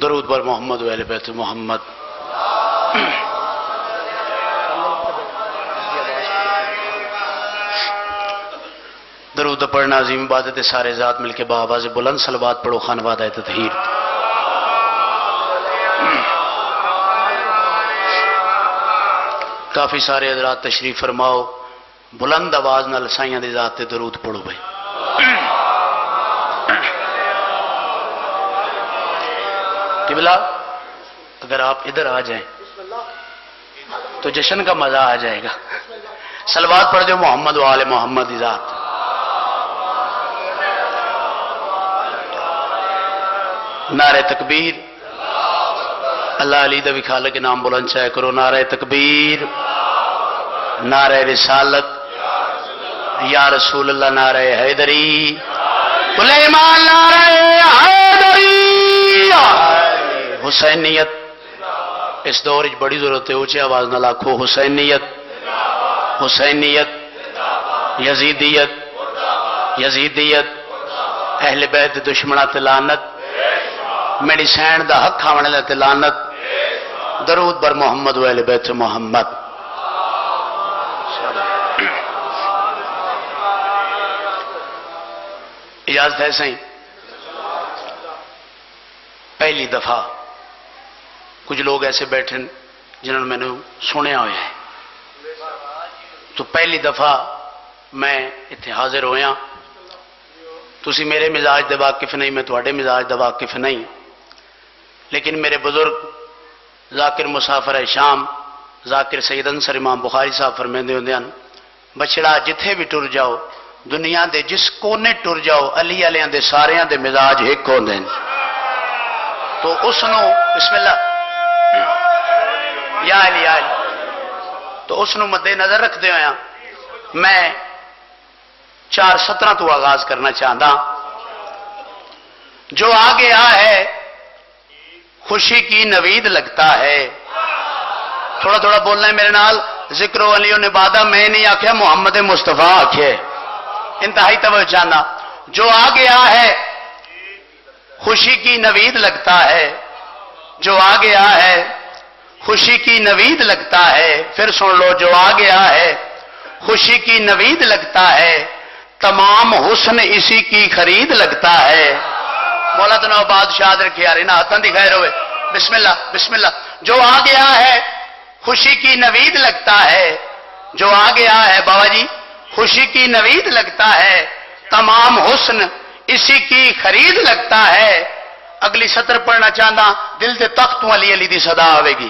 درود پر محمد و اہل بیت محمد۔ درود پڑھنا عظیم عبادت سارے ذات مل کے بآواز بلند صلوات پڑھو خانوادہ تطہیر۔ کافی سارے حضرات تشریف فرماؤ، بلند آواز نال سائیاں دی ذات تے درود پڑھو بھائی۔ قبلہ اگر آپ ادھر آ جائیں تو جشن کا مزہ آ جائے گا۔ صلوات پڑھ دو محمد و آل محمد دی ذات۔ نعرہ تکبیر، اللہ علی دا وکھالہ کے نام بلند چاہے کرو۔ نعرہ تکبیر، نعرہ رسالت یا رسول اللہ، نعرہ حیدری، سلیمان، نعرہ حیدری، حسینیت اس دور اچ بڑی ضرورت ہے، اونچی آواز نہ لاکھو حسینیت، حسینیت، یزیدیت، یزیدیت، اہل بیت دشمنہ تے لعنت، میری سین دا حق کھاونے تے لعنت۔ درود بر محمد و اہل بیت محمد۔ اجازت ہے سہیں، پہلی دفعہ کچھ لوگ ایسے بیٹھے جنہوں نے میں نے سنیا ہوا ہے، تو پہلی دفعہ میں اتنے حاضر ہویا۔ تسی میرے مزاج دے واقف نہیں، میں تواڈے مزاج دے واقف نہیں، لیکن میرے بزرگ ذاکر مسافر شام ذاکر سید انصر امام بخاری صاحب فرمیندے ہوندے ہیں، بچڑا جتھے بھی ٹر جاؤ، دنیا دے جس کونے ٹر جاؤ، علی علیاں دے ساریاں دے مزاج ایک ہوندے ہیں۔ تو اس نو بسم اللہ یا علی یا علی، تو اس نو مد نظر رکھ دے ہویا میں 4:17 تو آغاز کرنا چاہتا۔ جو آگے آ ہے خوشی کی نوید لگتا ہے، تھوڑا تھوڑا بولنا ہے میرے نال، ذکر و علی و نبادہ میں نہیں آکھیا، محمد مصطفیٰ آکھے، انتہائی توجہ چاہنا۔ جو آگے آ ہے خوشی کی نوید لگتا ہے، جو آگے آ ہے خوشی کی نوید لگتا ہے، پھر سن لو، جو آگے آ ہے خوشی کی نوید لگتا ہے، تمام حسن اسی کی خرید لگتا ہے۔ مولا تنو بادشاہ رکھے یار انہاں ہاتھاں دی خیر ہوئے، بسم اللہ بسم اللہ۔ جو آ گیا ہے خوشی کی نوید لگتا ہے، جو آ گیا ہے بابا جی خوشی کی نوید لگتا ہے، تمام حسن اسی کی خرید لگتا ہے۔ اگلی سطر پڑھنا چاہتا، دل دے تختوں علی علی دی صدا آوے گی،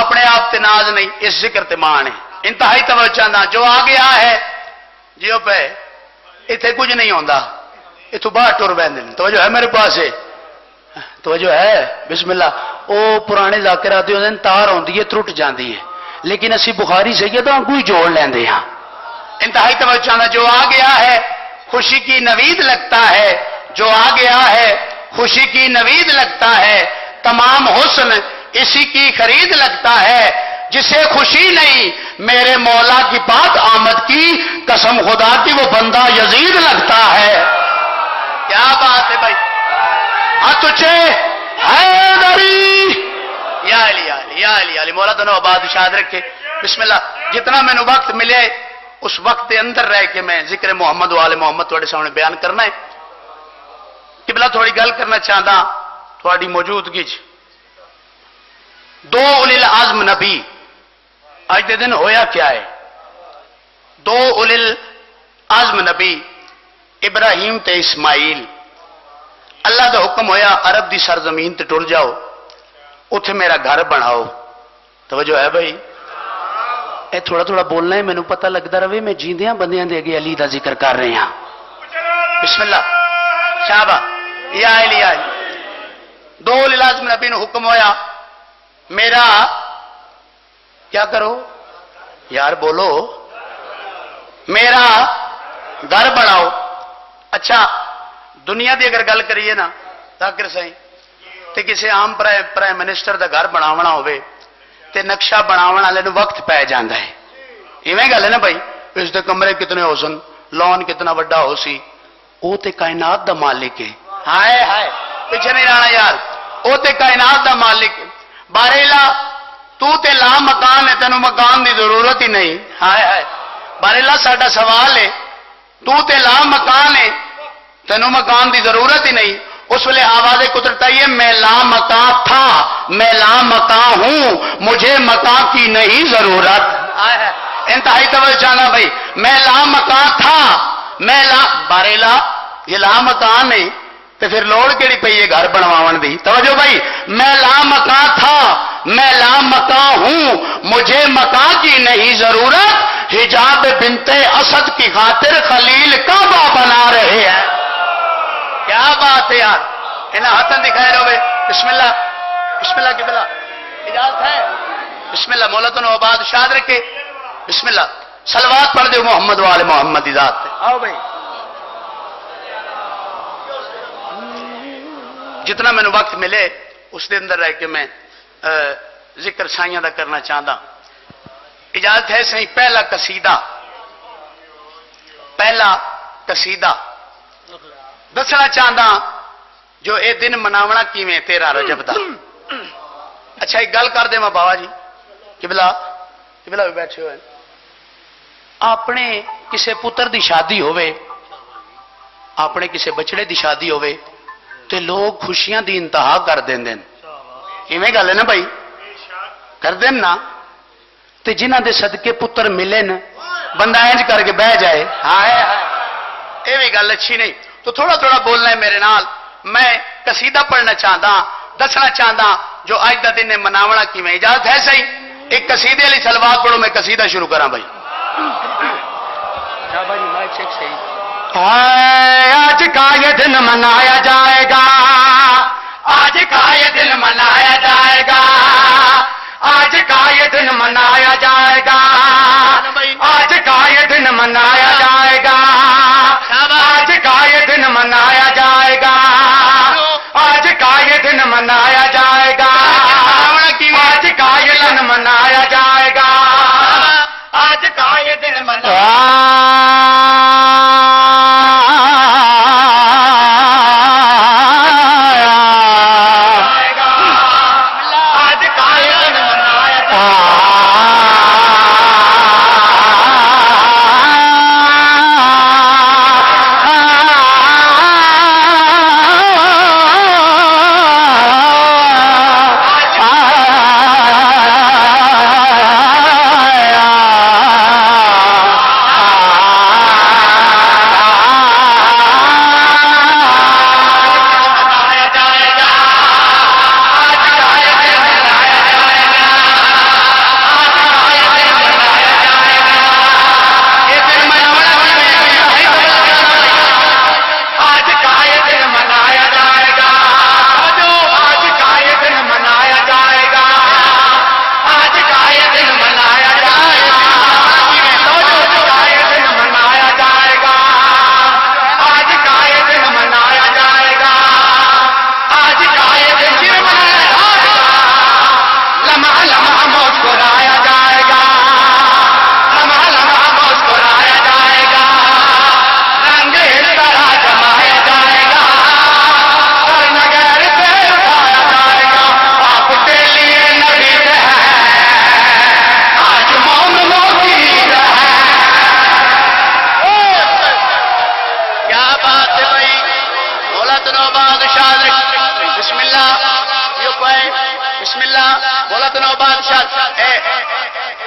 اپنے آپ تے ناز نہیں، اس ذکر تے مان ہے۔ انتہائی توجہ چاہتا، جو آ گیا ہے جیو پہ اتنے کچھ نہیں ہوتا، اتو باہر ٹر بہن، توجہ ہے میرے پاس ہے، توجہ ہے، بسم اللہ۔ او پرانے ذاکرات ہوندے ہیں، تار ہوندی ہے ٹرٹ جاندی ہے، لیکن اسی بخاری سیداں کوئی جوڑ لیندے ہاں۔ انتہائی توجہ چاہتا، جو آ گیا ہے خوشی کی نوید لگتا ہے، جو آ گیا ہے خوشی کی نوید لگتا ہے، تمام حسن اسی کی خرید لگتا ہے، جسے خوشی نہیں میرے مولا کی پاک آمد کی، قسم خدا کی وہ بندہ یزید لگتا ہے۔ کیا بات ہے بھائی، ہاتھ اچھے، حیدری یا علی یا علی یا علی یا علی۔ مولا تنو بادشاہ رکھے، بسم اللہ۔ جتنا میں نے وقت ملے اس وقت کے اندر رہ کے میں ذکر محمد و آل محمد تھوڑے سامنے بیان کرنا ہے۔ قبلہ تھوڑی گل کرنا چاہتا تھوڑی موجودگی چ، دو اولی العزم نبی آج دے دن ہویا کیا ہے؟ دو اولی العزم نبی ابراہیم تے اسماعیل، اللہ دا حکم ہویا عرب دی سرزمین تے ٹر جاؤ، اتھے میرا گھر بناؤ۔ توجہ ہے بھائی، اے تھوڑا تھوڑا بولنا ہے، مینوں پتہ لگدا رہے میں جیندیاں بندیاں دے اگے علی دا ذکر کر رہے ہاں۔ بسم اللہ، شابہ یا علی یا علی۔ دو اولی العزم نبی نے حکم ہویا میرا کیا کرو یار بولو، میرا گھر بناؤ۔ اچھا دنیا دی اگر گل کریے نا ذاکر صحیح تے کسی عام پرائم منسٹر دا گھر بناونا ہوئے تے نقشہ بناون والے نوں وقت پی جاندا ہے، ایویں گل ہے نا بھائی، اس دے کمرے کتنے ہو سن، لان کتنا بڑا ہو سی، وہ تے کائنات دا مالک ہے۔ ہائے ہائے پیچھے نہیں رہنا یار، وہ تے کائنات دا مالک بارےلا تو تے لا مکان ہے تینوں مکان دی ضرورت ہی نہیں ہائے ہائے بارےلا ساڈا سوال ہے تو تے لا مکان ہے تینوں مکان دی ضرورت ہی نہیں اس ویلے آواز قدرت آئی ہے میں لا مکان تھا میں لا مکان ہوں مجھے مکان کی نہیں ضرورت انتہائی توجہ چاہنا بھائی میں لا مکان تھا میں لا بارےلا یہ لا مکان ہے تو پھر لوڑ کیڑی پئی ہے گھر بنواون دی توجہ بھائی میں لا مکان تھا میں لا مکان ہوں مجھے مکان کی نہیں ضرورت حجاب بنت اسد کی خاطر خلیل کعبہ بنا رہے ہیں کیا بات ہے یار انہیں ہاتھن دکھائے رہو بھائی بسم اللہ کی بلا اجازت ہے بسم اللہ مولتن و آباد شاد رکھے بسم اللہ صلوات پڑھ دے محمد والے محمد ذات پہ آؤ بھائی جتنا میں نے وقت ملے اس دے اندر رہ کے میں ذکر سائیاں دا کرنا چاہتا اجازت ہے صحیح پہلا قصیدہ دسنا چاہتا جو اے دن مناونا کیویں 13 رجب دا اچھا ایک گل کر دے میں بابا جی قبلہ بھی بیٹھے ہوئے اپنے کسے پتر دی شادی ہوئے اپنے کسے بچڑے دی شادی ہوئے تے لوگ خوشیاں دی انتہا کر دیں دیں ایویں گل ہے نا بھائی کر دیں نا تے جنہ دے صدقے پتر ملے نا بندہ انج کر کے بہ جائے ہائے یہ بھی گل اچھی نہیں تو تھوڑا تھوڑا بولنا ہے میرے نال میں قصیدہ پڑھنا چاہتا دسنا چاہتا جو اج دا دن مناونا کیویں اجازت ہے صحیح ایک قصیدے والی صلوات پڑھو میں قصیدہ شروع کراں بھائی آج کا یہ دن منایا جائے گا آج کا یہ دن منایا جائے گا آج کا یہ دن منایا جائے گا آج کا یہ دن منایا جائے گا آج کا یہ دن منایا جائے گا آج کا یہ دن منایا جائے گا آج کا یہ دن منایا جائے گا آج کا یہ دن منایا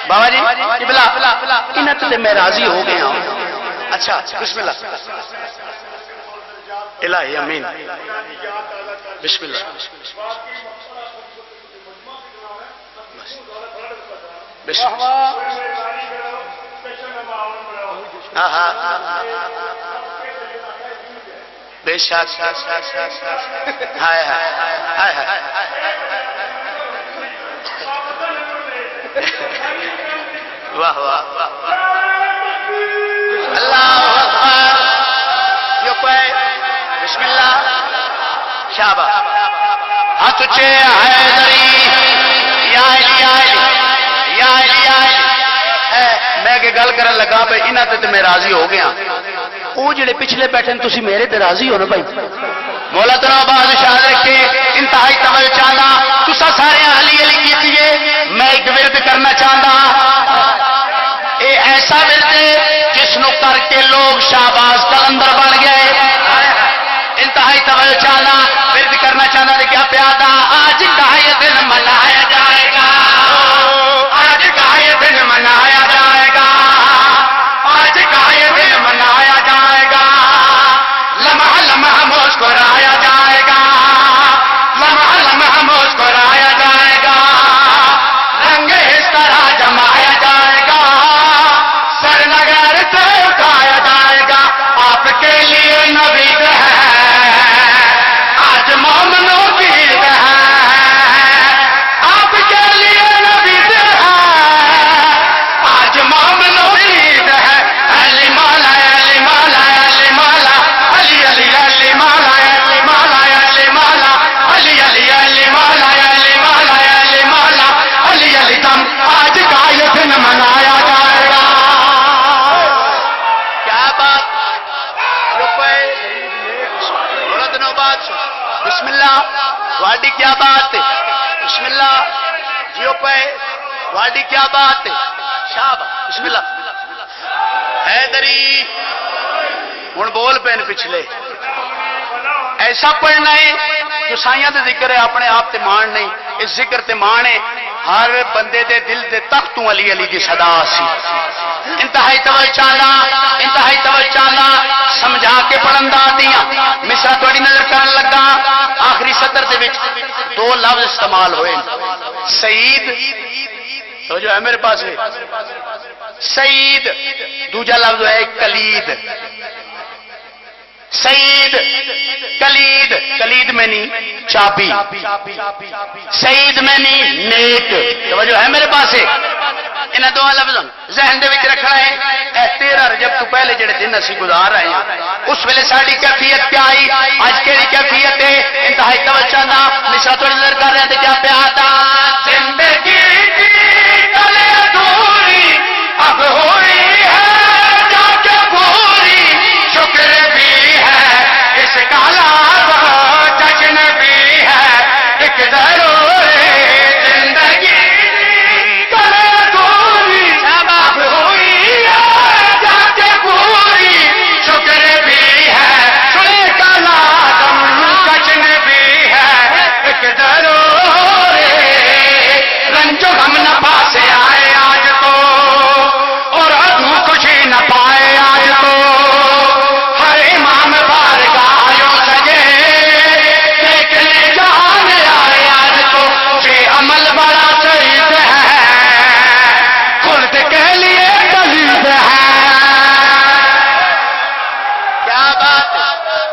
بابا جی انہیں میں راضی ہو گیا ہوں اچھا بسم اللہ الہی امین بسم اللہ بسم اللہ بے شک ہائے ہائے ہائے ہائے واہ واہ اللہ اکبر یہ کوئی بسم اللہ شاباش ہاتھ اونچے حیدری یا علی یا علی یا علی یا علی میں کہ گل کرن لگا بھائی انہاں تے میں راضی ہو گیا وہ جڑے پچھلے بیٹھے تسی میرے تے راضی ہو نا بھائی مولا تو آباد شاد رکھے انتہائی توجہ چاہتا تسا سارے علی علی کیتیے میں ایک ورد کرنا چاہتا اے ایسا ورد جس نو کر کے لوگ شہباز قلندر بن گئے انتہائی توجہ چاہتا ورد کرنا چاہتا کہ کیا پیادا آج کا یہ دن منایا جائے گا آج کا یہ دن منایا جائے گا آج کا یہ دن منایا جائے گا لمحہ لمحہ مسکرایا جائے گا لمحہ لمحہ مسکرایا جائے گا رنگ اس طرح جمایا جائے گا سر نگر سے اٹھایا جائے گا آپ کے لیے نوید ہے آج مومنوں کی عید ہے آپ کے لیے نوید ہے آج مومنوں کی عید ہے علی مولا علی مولا علی مولا علی علی علی مولا علی مولا علی مولا علی علی علی مولا علی مولا علی مولا علی علی تم آج کا یہ دن منایا جائے گا کیا بات روپے تھوڑا دنوں بعد بسم اللہ واڈی کیا بات ہے بسم اللہ جیو پے واڈی کیا بات ہے شاباش بسم اللہ حیدری ہوں بول پین پچھلے ایسا پڑھنا ہے جو سائیاں دے ذکر ہے اپنے آپ تے مان نہیں اس ذکر تے مان ہے ہر بندے دے دل دے تک تو علی علی دی صدا سی انتہائی توجہ چاہنا انتہائی توجہ چاہنا سمجھا کے پڑھندا دیاں مصرع تھوڑی نظر کرن لگا آخری سطر دے وچ دو لفظ استعمال ہوئے سعید تو جو ہے میرے پاس ہے سعید دوجا لفظ ہے کلید سعید کلید کلید میں نہیں چابی سعید میں نہیں نیک توجہ ہے میرے پاس ہے انہیں دو لفظ ذہن دے وچ رکھنا ہے اے 13 رجب تو پہلے جڑے دن اسی گزار رہے ہیں اس ویلے ساری کیفیت کیا آئی آج کیڑی کیفیت ہے انتہائی توجہ نہ مصرع تھوڑی نظر کر رہے ہیں کیا پیادا زندگی کی کلے ادھوری اب ہوئی ہے جا کے پوری شکر بھی ہے اس کا لازم جشن بھی ہے ایک ضروری زندگی کلے ادھوری اب ہوئی ہے جا کے پوری شکر بھی ہے اس کا لازم جشن بھی ہے ایک ضروری رنج و غم نہ پاسے آئے آج تو اور ادھو خوشی نہ پائے آج تو ہر امام بارگاہوں سجے دیکھنے جانے آئے آج تو یہ عمل بڑا شریف ہے خلد کے لیے دلیل ہے کیا بات ہے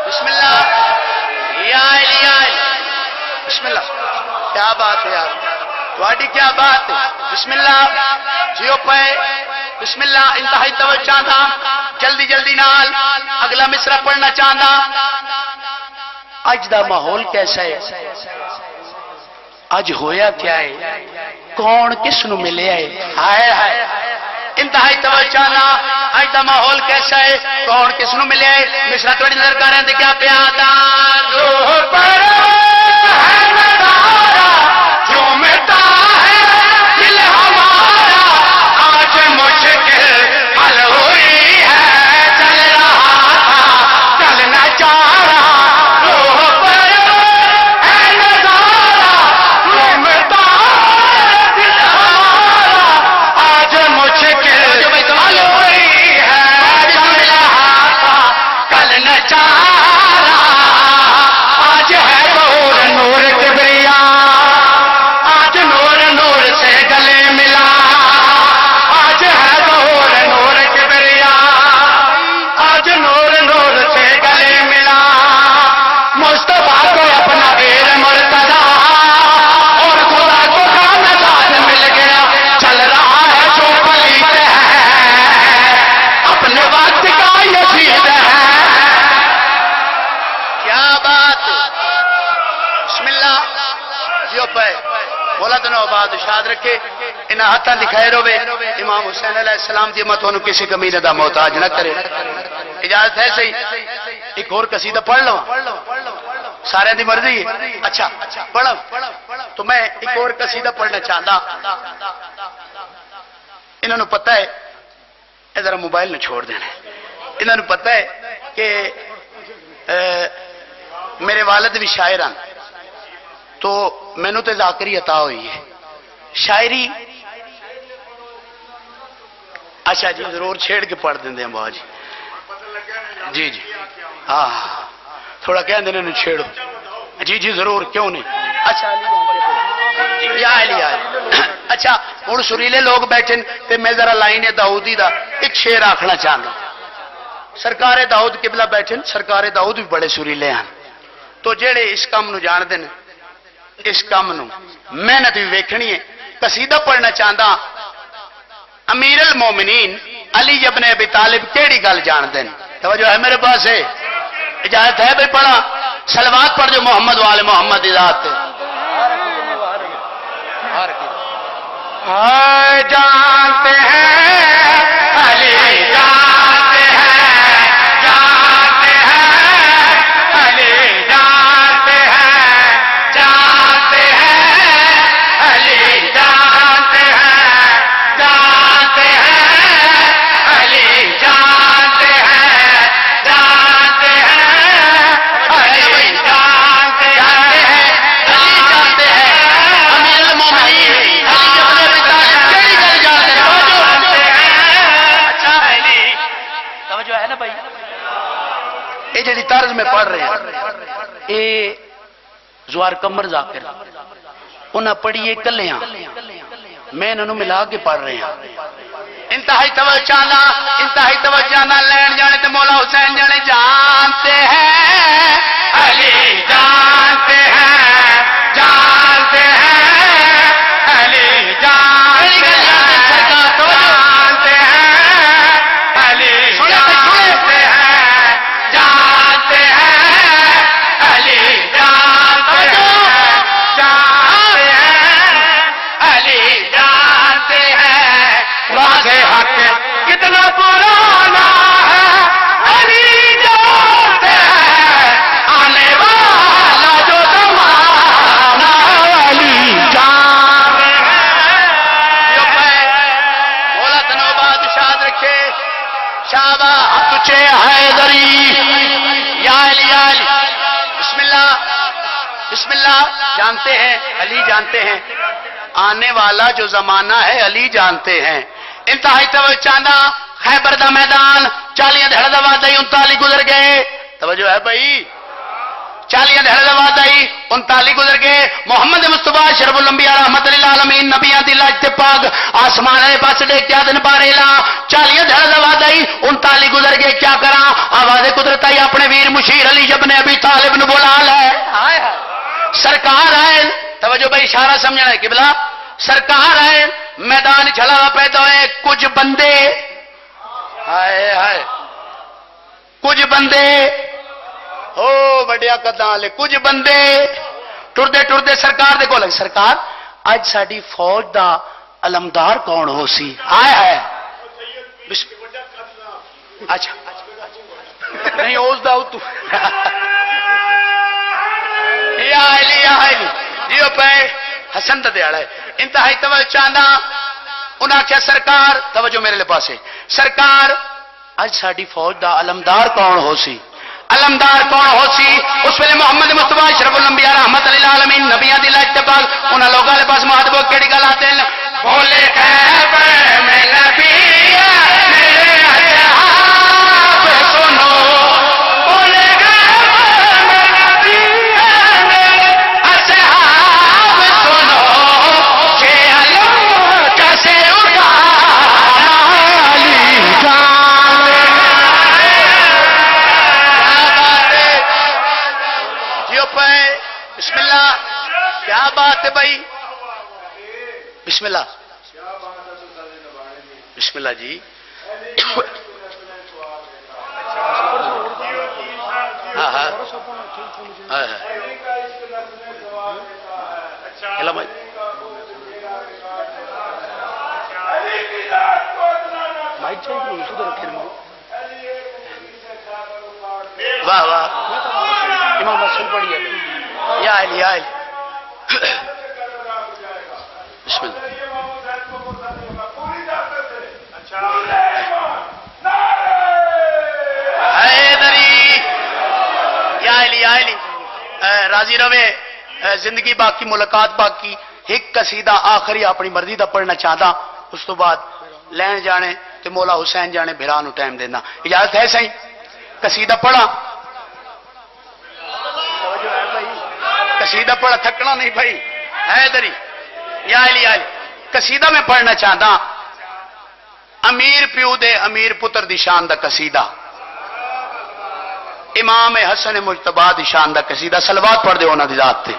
بسم اللہ یا علی یا علی بسم اللہ کیا بات ہے یار واڈی کیا بات ہے بسم اللہ جیو پے بسم اللہ انتہائی توجہ چاہتا جلدی جلدی نال اگلا مصرع پڑھنا چاہتا اج دا ماحول کیسا ہے اج ہویا کیا ہے کون کس نو ملے ہے ہائے ہائے انتہائی توجہ چاہتا اج دا ماحول کیسا ہے کون کس نو ملے ہے مصرع تھوڑی نظر کر رہے ہیں کیا پیادا روح پر ہے نظارہ جھومتا ہے دل ہمارا آج مشکل حل ہوئی ہے چل رہا تھا چلنا چاہ رہا روح پر ہے نظارہ جھومتا ہے دل ہمارا آج مشکل حل ہوئی ہے چل رہا تھا کل نہ چاہ رہا آج ہے نور کبریا آج نور نور سے گلے ملا آج ہے نور کبریا آج نور نور سے گلے ملا مصطفیٰ کو اپنا غیر مرتضی اور خدا کو خاندان مل گیا چل رہا ہے جو پلیت ہے اپنے وقت کا یزید ہے کیا بات بسم اللہ جیو پے بولا دنوں بعد شاد رکھے انہاں ہاتھاں دی خیر ہوے امام حسین علیہ السلام دی امت انہوں کسی کمینے دا محتاج نہ کرے اجازت ہے صحیح ایک اور قصیدہ پڑھ لو سارے دی مرضی ہے؟ اچھا پڑھو تو میں ایک اور قصیدہ پڑھنا چاہتا. انہوں نے پتہ ہے اے ذرا موبائل نے چھوڑ دینا. انہوں نے پتہ ہے کہ میرے والد بھی شاعر ہیں تو مینوں تے ذاکری عطا ہوئی ہے شاعری. اچھا جی ضرور چھیڑ کے پڑھ دیں ہیں بابا جی. جی جی ہاں تھوڑا کہہ دیں انہوں چھیڑو. جی جی ضرور کیوں نہیں. اچھا یا علی اچھا ہوں سریلے لوگ بیٹھے تے میں ذرا لائن داؤدی دا ایک شعر آخنا چاہتا. سرکار داؤد قبلہ بیٹھے سرکار داؤد بھی بڑے سریلے ہیں تو جڑے اس کام نو جان دیں اس کام نو محنت بھی ویکھنی ہے. قصیدہ پڑھنا چاہتا. امیر المومنین علی ابن ابی طالب کیڑی گل جان دیں؟ توجہ ہے میرے پاس ہے؟ اجازت ہے بھائی پڑھا؟ صلوات پڑھ جو محمد والے محمد کی ذات جانتے ہیں علی جانتے ہیں جانتے ہیں علی جانتے ہیں جانتے ہیں علی جانتے ہیں جانتے ہیں علی جانتے ہیں جانتے ہیں علی جانتے ہیں جانتے ہیں امیر المومنین یہ جڑی طرز میں پڑھ رہے ہیں یہ زوار کمر ذاکر انہیں پڑھیے کلیاں میں انہوں ملا کے پڑھ رہے ہیں. انتہائی توجہ لین جانے تے مولا حسین جانے جانتے ہیں علی جانتے ہیں جانتے ہیں علی جانتے ہیں جانتے ہیں علی جانتے ہیں جانتے ہیں علی جانتے ہیں جانتے ہیں علی جانتے ہیں واضح حق کتنا پرانا ہے علی جانتے ہیں آنے والا جو زمانہ علی جانتے ہیں. مولا تنو بادشاہ رکھے شابہ تجھے حیدری یا علی علی بسم اللہ بسم اللہ. جانتے ہیں علی جانتے ہیں آنے والا جو زمانہ ہے علی جانتے ہیں. انتہائی توجہ خیبر دا میدان 40 دھڑ دا وعدہ 39 گزر گئے. توجہ ہے بھائی 40 دھڑ دا وعدہ 39 گزر گئے. محمد مصطفیٰ شرف الانبیاء رحمت للعالمین نبیاں دی لاج تے پاک آسمان والے پاس ڈیکیا دن پاریلا 40 دھڑ دا وعدہ 39 گزر گئے. کیا کراں آواز قدرت آئی اپنے ویر مشیر علی ابن ابی طالب نو بلا لے. سرکار آئے توجہ بھائی اشارہ سمجھنا ہے قبلہ. سرکار آئے میدان چھلا پیدا ہوئے کچھ بندے ہائے ہائے کچھ بندے او بڑیا قداں لے کچھ بندے ٹردے ٹردے سرکار دے کول سرکار اج ساڈی فوج دا علمدار کون ہو سی؟ ہائے ہائے اچھا نہیں اوز دا تو یا علی یہ پہ حسن دا دیاڑا ہے. انتہائی توجہ چاہنا انہاں کیا سرکار توجہ میرے لے پاسے سرکار اج ساڈی فوج دا علمدار کون ہو سی؟ علمدار کون ہو سی؟ اس ویلے محمد مصطفیٰ اشرف الانبیاء رحمت للعالمین نبیاں دی لاج تے پاک انہاں لوگاں دے پاس مہاتبو کیڑی گل آتے ہیں بولے خیبر میں نبی میرے اصحاب سنو بولے خیبر میں نبی میرے اصحاب سنو کہ علم کیسے اٹھانا علی جانتے بسم اللہ کیا بات ہے بھائی بسم اللہ بسم اللہ جی ہاں ہاں واہ واہ امام حسن پڑھیے یا علی یا علی بسم اللہ حیدری یا علی یا علی راضی روے زندگی باقی ملاقات باقی ایک قصیدہ آخری اپنی مرضی دا پڑھنا چاہتا اس تو بعد لین جانے تے مولا حسین جانے بھرا نو ٹائم دینا اجازت ہے صحیح قصیدہ پڑھا قصیدہ پڑھا تھکنا نہیں بھائی حیدری یا علی یا علی قصیدہ میں پڑھنا چاہتا امیر پیو دے امیر پتر دی شان دا قصیدہ امام حسن مجتبی دی شان دا قصیدہ صلوات پڑھ دے انہاں دی ذات تے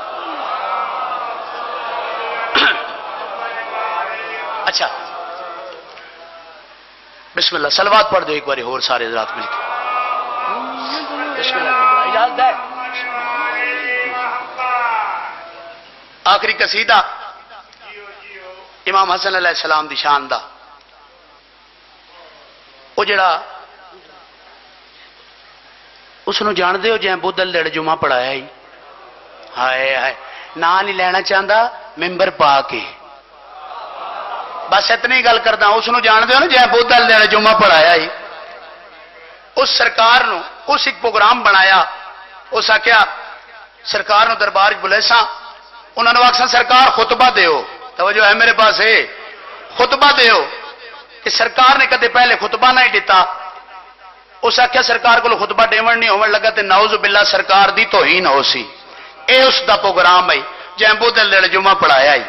اچھا بسم اللہ صلوات پڑھ دو ایک بار اور سارے حضرات مل کے بسم اللہ اجازت ہے آخری قصیدہ امام حسن علیہ السلام دی شان دا وہ جڑا اس نو جان دے ہو جائیں بدل لڑ جمعہ پڑھایا ہی ہائے ہائے نا نہیں لینا چاہتا ممبر پا کے بس اتنی گل کرتا اس نو جان دے ہو نا جائیں بدل لڑ جمعہ پڑھایا ہی اس سرکار نو اس ایک پروگرام بنایا اس آکیا سرکار نو دربار بلے سا انہوں نے آخسا سرکار خطبہ دیو توجہ ہے میرے پاس ہے خطبہ دیو کہ سرکار نے کدے پہلے خطبہ نہیں دیتا اس آخیا سرکار کو خطبہ ڈیون نہیں ہون لگا تے نعوذ باللہ سرکار دی توہین ہو سی اے اس دا پروگرام ہے جیمبو دل دل جمعہ پڑھایا ہی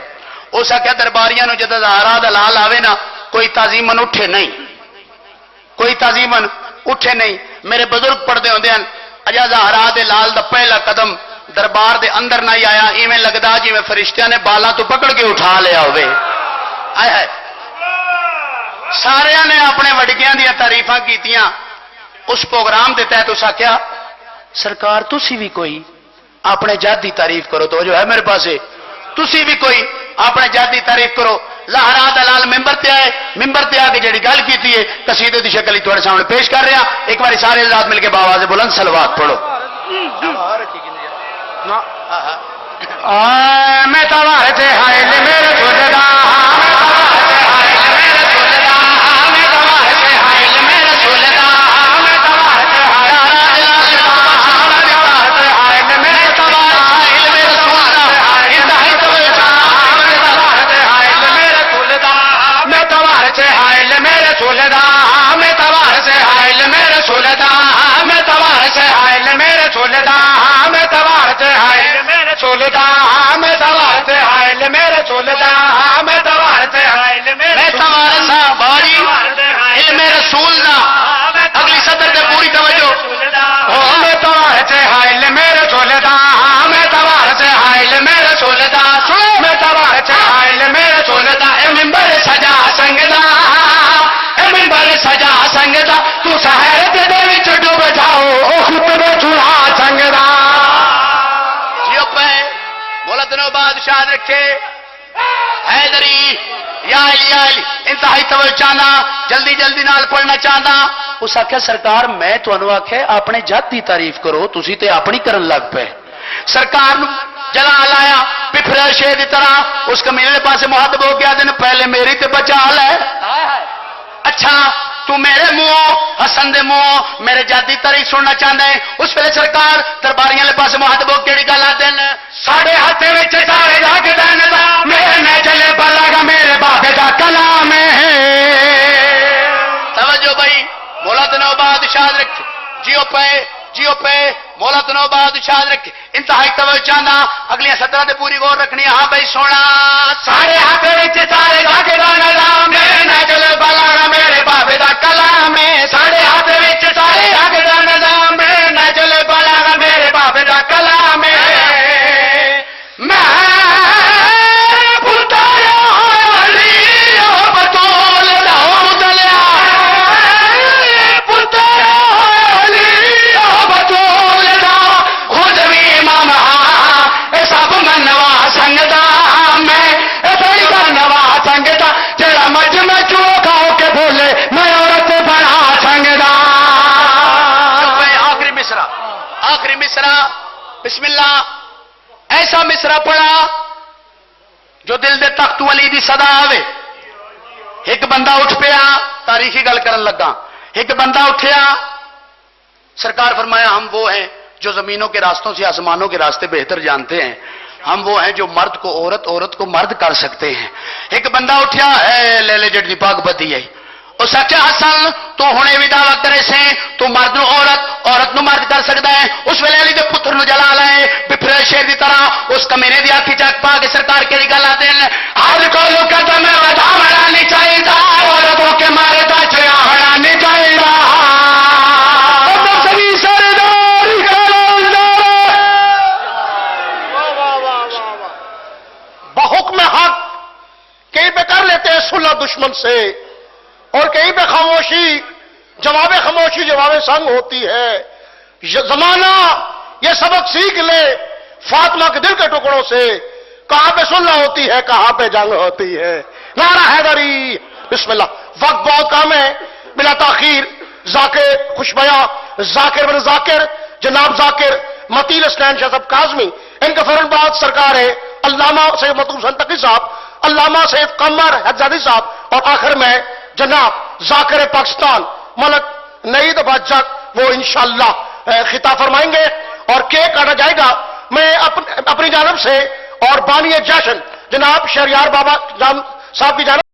اس آخیا درباریاں نو جدہ زہرا دا لال آوے نا کوئی تعظیمن اٹھے نہیں کوئی تعظیمن اٹھے نہیں میرے بزرگ پڑھتے ہوندے ہیں اجا زہرا دے لال دا پہلا قدم دربار دے اندر نہیں آیا ایویں لگدا جی میں فرشتیاں نے بالا تو پکڑ کے اٹھا لیا ہوئے آئے ہے سارے نے اپنے وڈگیاں دیا تعریفاں کیتیاں اس پروگرام دے تحت اس آخیا سرکار تسی بھی کوئی اپنے جد دی تعریف کرو تو جو ہے میرے پاس تسی بھی کوئی اپنے جد دی تعریف کرو لہرا دلال ممبر تے آئے ممبر تے آ کے جڑی گل کیتی ہے قصیدے دی شکل ہی تھوڑے سامنے پیش کر رہا ایک بار سارے حضرات مل کے باواز بلند صلوات پڑھو میں توار تے حائل میرے خدا اگلی صدر تے پوری توجہ میں توار سے حائل میرے سولدا میں توار سے حائل میرے سولدا میں توار سے حائل میرے سولدا اے منبر سجا سنگدا اے منبر سجا سنگدا تو سحر دے وچ ڈوب جاؤ او خطبے چڑھا سنگدا جیو پے بولت نو بادشاہ رکھے حیدری یا علی انتہائی توجہ چاہنا جلدی جلدی نال پڑھنا چاہنا اس آخیا سرکار میں تمہوں آخیا اپنے جد کی تعریف کرو تسی تے اپنی کرن لگ پے سرکار نو جلا لایا پپھرے شے دی طرح اس کمینے دے پاسے مہذب ہو گیا دن پہلے میری تے بچا لے اچھا تو میرے منہ حسن دے منہ میرے جد کی تعریف سننا چاہتا ہے اس ویلے سرکار درباریاں دے پاسے مہذب ہو کیڑی گل آدن ساڈے ہاتھ وچ سارے جگ دن دا میرے میں چلے پلا گا میرے بابے دا کلام ہے توجہ بھائی مولا تنو بادشاہ رکھ جیو پے مولا تنو بادشاہ رکھ انتہائی توجہ چاہنا اگلی سطرہ تے پوری غور رکھنی ہاں بھائی سونا سارے ہاتھ وچ سارے جگ دن دا میرے میں چلے پلا گا میرے بابے دا کلام ہے سارے ہاتھ وچ سارے جگ دن دا میرے میں چلے پلا گا میرے بابے دا کلام ہے بسم اللہ ایسا مصرع پڑا جو دل دے تخت علی دی صدا آوے. ایک بندہ اٹھ پیا, تاریخی گل کرن لگا, ایک بندہ اٹھیا, سرکار فرمایا ہم وہ ہیں جو زمینوں کے راستوں سے آسمانوں کے راستے بہتر جانتے ہیں, ہم وہ ہیں جو مرد کو عورت, عورت کو مرد کر سکتے ہیں. ایک بندہ اٹھیا ہے لے لے جڑی پاک بتی ہے, اس آخیا حسن تو ہونے بھی دعوی کرے سے تو مرد نو عورت, عورت نو مرد کر سکتا ہے. اس ویلے علی دے پتر نو جلا لائے بفرے شیر دی طرح اس کمینے دی آنکھ چک پا کے سرکار کے گل آتے ہیں ہر کو لوکا تو میں ودا بڑا نہیں چاہیے عورتوں کے مارے دا چیا بڑا نہیں چاہیے. بحکم حق کہیں پہ کر لیتے ہیں صلح دشمن سے, اور کہیں پہ خاموشی جواب سنگ ہوتی ہے. زمانہ یہ سبق سیکھ لے فاطمہ کے دل کے ٹکڑوں سے, کہاں پہ صلح ہوتی ہے کہاں پہ جنگ ہوتی ہے. نعرہ حیدری. بسم اللہ. وقت بہت کام ہے, بلا تاخیر ذاکر خوشبیا ذاکر بن ذاکر جناب ذاکر متیل اسنین شاہ صاحب کاظمی, ان کے فوراً بعد سرکار ہے علامہ سید مطلوب حسن تقی صاحب, علامہ سید قمر حجازی صاحب, اور آخر میں جناب ذاکر پاکستان ملک نعید بادشاہ, وہ انشاءاللہ خطاب فرمائیں گے اور کیک کاٹا جائے گا. میں اپنی جانب سے اور بانی جشن جناب شہریار بابا صاحب کی جانب